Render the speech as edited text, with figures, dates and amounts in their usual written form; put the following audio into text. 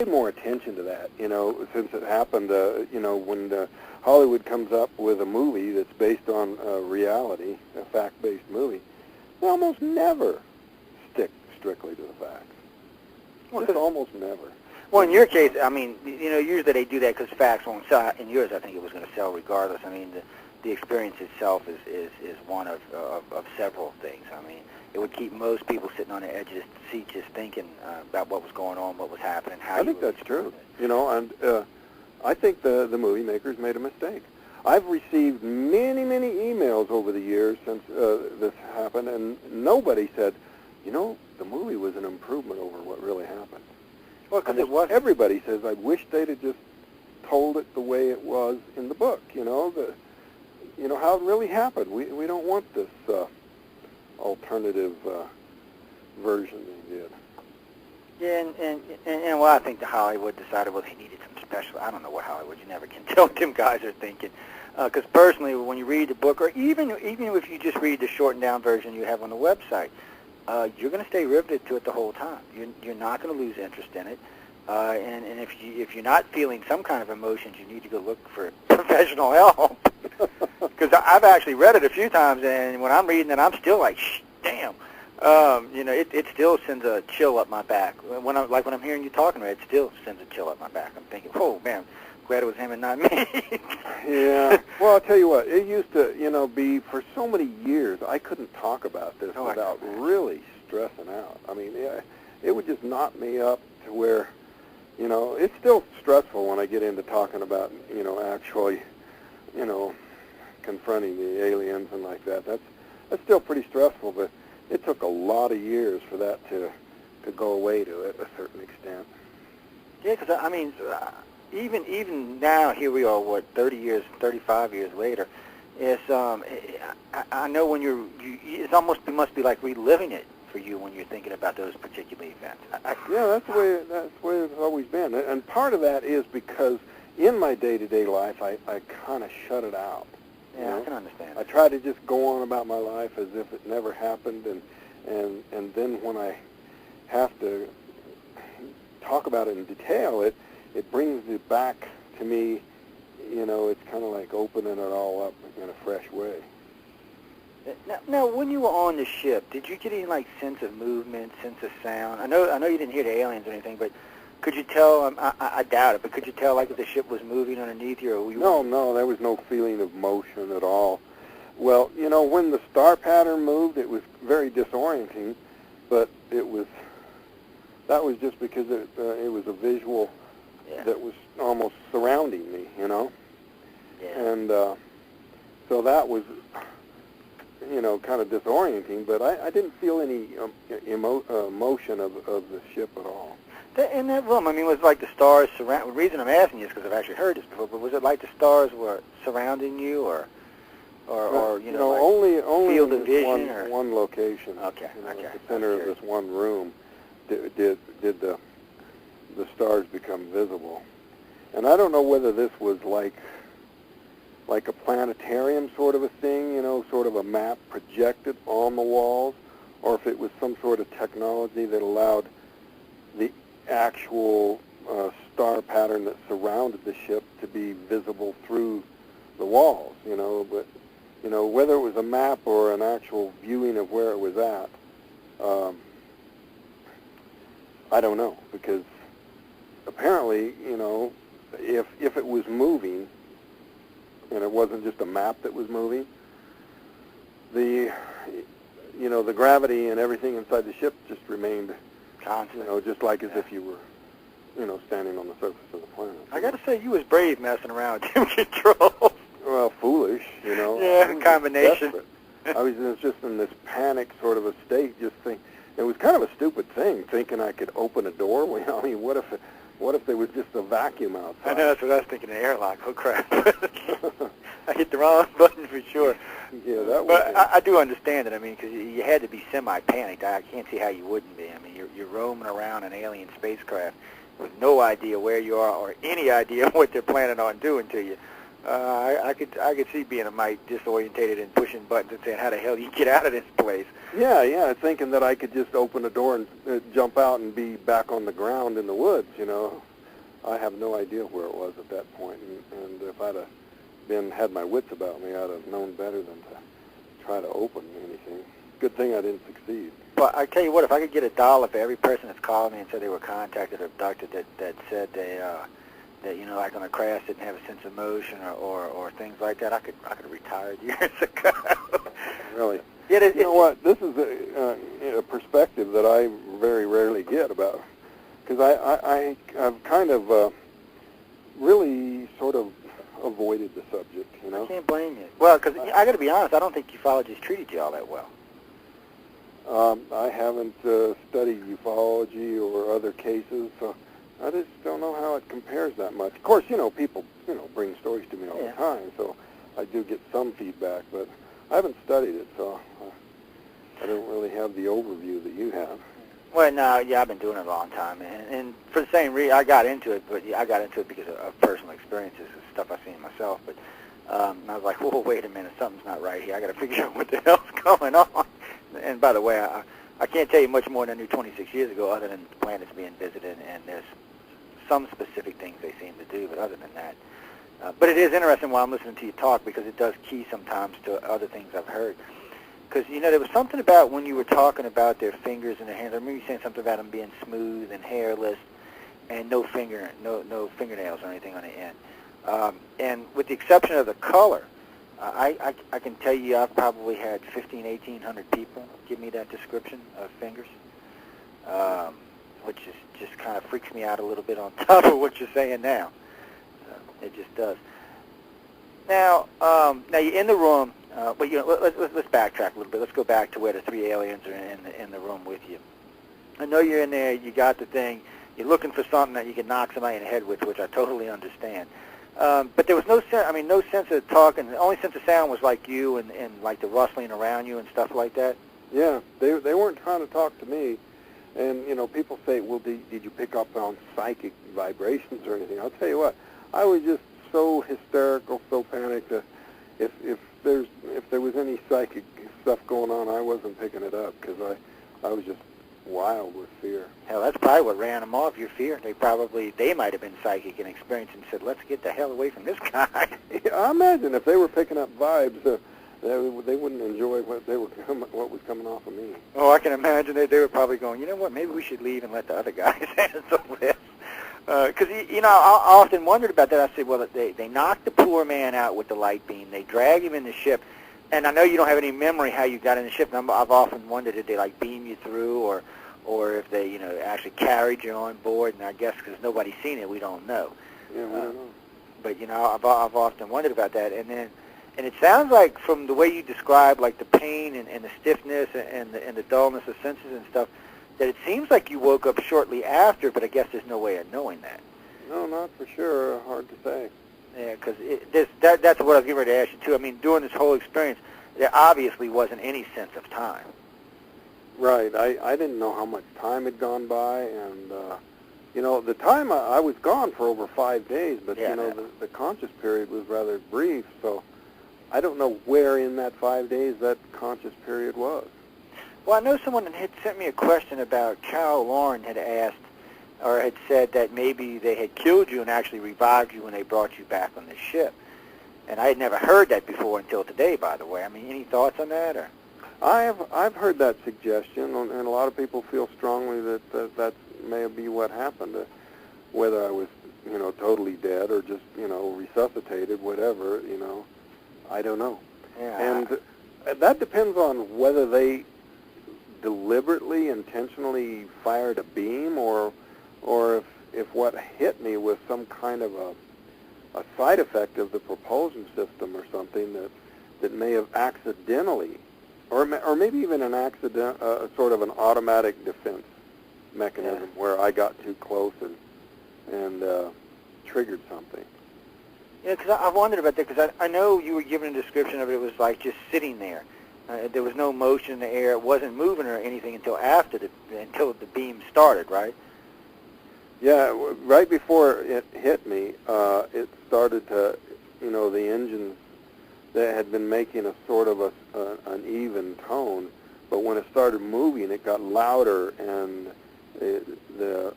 more attention to that, since it happened, when Hollywood comes up with a movie that's based on reality, a fact-based movie, they almost never stick strictly to the facts. Well, Just almost never. Well, in your case, I mean, usually they do that because facts won't sell. In yours, I think it was going to sell regardless. I mean, the experience itself is one of several things. I mean, it would keep most people sitting on the edge of the seat just thinking about what was going on, what was happening, how I think that's true. And I think the movie makers made a mistake. I've received many, many emails over the years since this happened, and nobody said, the movie was an improvement over what really happened. Well, because it was. Everybody says, I wish they'd have just told it the way it was in the book, how it really happened. We don't want this alternative version they did. Yeah, and well, I think the Hollywood decided, well, they needed some special. I don't know what Hollywood. You never can tell what them guys are thinking. Because personally, when you read the book, or even if you just read the shortened down version you have on the website, you're going to stay riveted to it the whole time. You're not going to lose interest in it. And if you're not feeling some kind of emotions, you need to go look for professional help. Because I've actually read it a few times, and when I'm reading it, I'm still like, damn. It still sends a chill up my back. When I'm hearing you talking about it, it still sends a chill up my back. I'm thinking, oh man, glad it was him and not me. Yeah. Well, I'll tell you what. It used to, be for so many years. I couldn't talk about this without really stressing out. I mean, it would just knock me up to where, it's still stressful when I get into talking about, actually, confronting the aliens and like that. That's still pretty stressful, but it took a lot of years for that to go away to a certain extent. Yeah, because I mean, even now, here we are, 30 years, 35 years later. It's I know when it must be like reliving it for you when you're thinking about those particular events. Yeah, that's the way it's always been, and part of that is because in my day-to-day life, I kind of shut it out. Yeah, I can understand. I try to just go on about my life as if it never happened, and then when I have to talk about it in detail, it brings it back to me. It's kind of like opening it all up in a fresh way. Now, when you were on the ship, did you get any sense of movement, sense of sound? I know you didn't hear the aliens or anything, but could you tell? I doubt it, but could you tell if the ship was moving underneath you? Or No, there was no feeling of motion at all. Well, when the star pattern moved, it was very disorienting, but that was just because it was a visual that was almost surrounding me, Yeah. And so that was, kind of disorienting, but I didn't feel any motion of the ship at all. In that room, I mean, was it like the stars surround? The reason I'm asking you is because I've actually heard this before. But was it like the stars were surrounding you, or only field of in vision, one location. Okay, At the center of this one room, did the stars become visible? And I don't know whether this was like a planetarium sort of a thing, sort of a map projected on the walls, or if it was some sort of technology that allowed the actual star pattern that surrounded the ship to be visible through the walls, but, whether it was a map or an actual viewing of where it was at, I don't know, because apparently, if it was moving, and it wasn't just a map that was moving, the gravity and everything inside the ship just remained constant, just like as if you were, standing on the surface of the planet. I got to say, you was brave messing around with Jim Control. Well, foolish, Yeah, combination. I was just in this panic sort of a state, just thinking. It was kind of a stupid thing, thinking I could open a door. I mean, what if there was just a vacuum outside? I know, that's what I was thinking, an airlock. Oh, crap. I hit the wrong button for sure. Yeah, that was But I do understand it, I mean, because you had to be semi-panicked. I can't see how you wouldn't be. I mean, you're roaming around an alien spacecraft with no idea where you are or any idea what they're planning on doing to you. I could see being a mite disorientated and pushing buttons and saying, how the hell do you get out of this place? Yeah, thinking that I could just open a door and jump out and be back on the ground in the woods, have no idea where it was at that point, and if I'd have had my wits about me, I'd have known better than to try to open anything. Good thing I didn't succeed. But I tell you what, if I could get $1 for every person that's called me and said they were contacted or abducted that said that like on a crash didn't have a sense of motion or things like that, I could have retired years ago. Really? Yeah, you know what? This is a perspective that I very rarely get about, because I've kind of really sort of avoided the subject. You know? I can't blame you. Well, because I got to be honest, I don't think ufologists treated you all that well. I haven't studied ufology or other cases, so I just don't know how it compares that much. Of course, people, bring stories to me all the time, so I do get some feedback, but I haven't studied it, so I don't really have the overview that you have. Well, no, I've been doing it a long time, and for the same reason, I got into it, but I got into it because of personal experiences and stuff I've seen myself, but I was like, whoa, wait a minute, something's not right here. I got to figure out what the hell's going on. And by the way, I can't tell you much more than I knew 26 years ago, other than planets being visited, and there's some specific things they seem to do, but other than that. But it is interesting while I'm listening to you talk, because it does key sometimes to other things I've heard. Because, there was something about when you were talking about their fingers and their hands. I remember you saying something about them being smooth and hairless and no fingernails or anything on the end. And with the exception of the color, I can tell you I've probably had 1,800 people give me that description of fingers, which just kind of freaks me out a little bit on top of what you're saying now. It just does. Now you're in the room, but let's backtrack a little bit. Let's go back to where the 3 aliens are in the room with you. I know you're in there. You got the thing. You're looking for something that you can knock somebody in the head with, which I totally understand. But there was no sense of talking. The only sense of sound was like you and like the rustling around you and stuff like that. Yeah, they weren't trying to talk to me. And, people say, well, did you pick up on psychic vibrations or anything? I'll tell you what, I was just so hysterical, so panicked that if there was any psychic stuff going on, I wasn't picking it up, because I was just wild with fear. Hell, that's probably what ran them off, your fear. They might have been psychic and experienced and said, let's get the hell away from this guy. Yeah, I imagine if they were picking up vibes, they wouldn't enjoy what was coming off of me. Oh, I can imagine they were probably going, you know what, maybe we should leave and let the other guys handle this. Because, I often wondered about that. I said, well, they knocked the poor man out with the light beam. They drag him in the ship. And I know you don't have any memory how you got in the ship. And I've often wondered if they, beam you through or if they, actually carried you on board. And I guess because nobody's seen it, we don't know. Yeah, we don't know. But, I've often wondered about that. And it sounds like from the way you describe, like, the pain and the stiffness and the dullness of senses and stuff, that it seems like you woke up shortly after, but I guess there's no way of knowing that. No, not for sure. Hard to say. Yeah, because that's what I was getting ready to ask you, too. I mean, during this whole experience, there obviously wasn't any sense of time. Right. I didn't know how much time had gone by, and, the time I was gone for over 5 days, but, the conscious period was rather brief, so I don't know where in that 5 days that conscious period was. Well, I know someone had sent me a question about Carol Lauren had asked or had said that maybe they had killed you and actually revived you when they brought you back on the ship. And I had never heard that before until today, by the way. I mean, any thoughts on that? Or? I've heard that suggestion, and a lot of people feel strongly that may be what happened, whether I was, totally dead or just, resuscitated, whatever, I don't know. Yeah. And that depends on whether they deliberately, intentionally fired a beam, or if what hit me was some kind of a side effect of the propulsion system or something that may have accidentally, or maybe even an accident, sort of an automatic defense mechanism where I got too close and triggered something. Yeah, because I wondered about that, because I know you were given a description of it. It was like just sitting there. There was no motion in the air. It wasn't moving or anything until until the beam started, right? Yeah, right before it hit me, it started to, the engines that had been making a sort of an even tone, but when it started moving, it got louder, and the